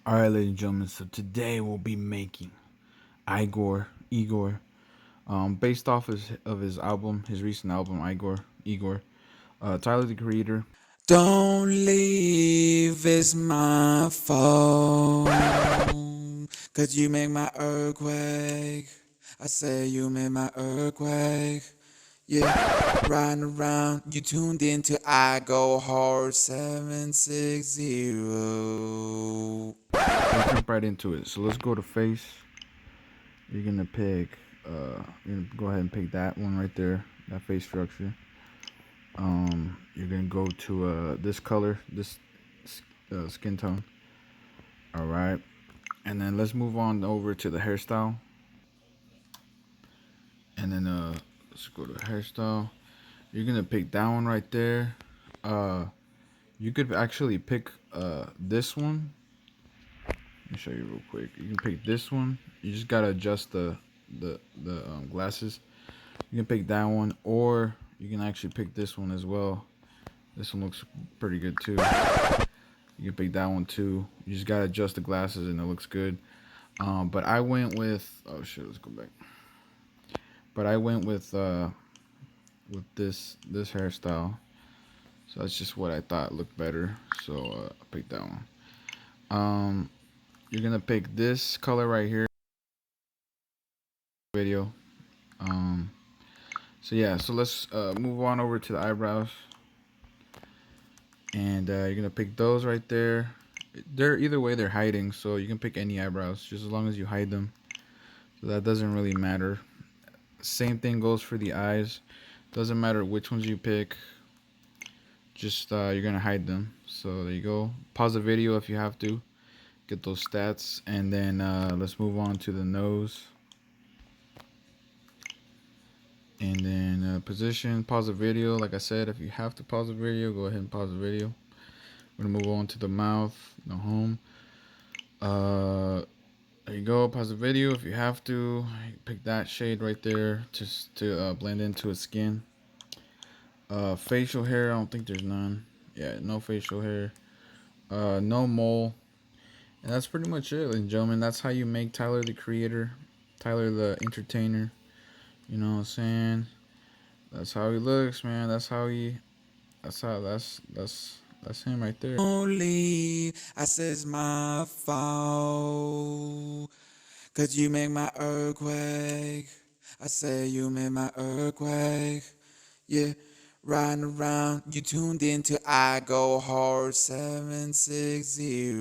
Alright, ladies and gentlemen, so today we'll be making Igor, based off his album, his recent album, Igor. Tyler, the Creator. Don't leave, it's my fault. Cause you make my earthquake. I say you make my earthquake. Yeah, riding around, you tuned into I Go Hard 760. Let's jump right into it. So let's go to face. You're gonna pick, you're gonna go ahead and pick that one right there, that face structure. You're gonna go to this color, this skin tone. All right, and then let's move on over to the hairstyle. And then let's go to hairstyle. You're gonna pick that one right there. Uh, you could actually pick this one. Let me show you real quick. You can pick this one. You just gotta adjust the glasses. You can pick that one, or you can actually pick this one as well. This one looks pretty good too. You can pick that one too. You just gotta adjust the glasses, and it looks good. But I went with oh shit. Let's go back. But I went with this hairstyle. So that's just what I thought looked better. So I picked that one. Um, you're gonna pick this color right here. Video. Um, so yeah. So let's move on over to the eyebrows, and you're gonna pick those right there. They're either way they're hiding, so you can pick any eyebrows just as long as you hide them. So that doesn't really matter. Same thing goes for the eyes. Doesn't matter which ones you pick. Just you're gonna hide them. So there you go. Pause the video if you have to. Get those stats, and then let's move on to the nose, and then position. Pause the video. Like I said, if you have to pause the video, go ahead and pause the video. We're gonna move on to the mouth, the home. There you go. Pause the video if you have to. Pick that shade right there just to blend into his skin. Facial hair. I don't think there's none. Yeah, no facial hair. No mole. And that's pretty much it, ladies and gentlemen. That's how you make Tyler the Creator, Tyler the Entertainer. You know what I'm saying? That's how he looks, man. That's him right there. Only I say it's my fault. Cause you make my earthquake. I say you make my earthquake. Yeah, riding around, you tuned into I Go Hard 760.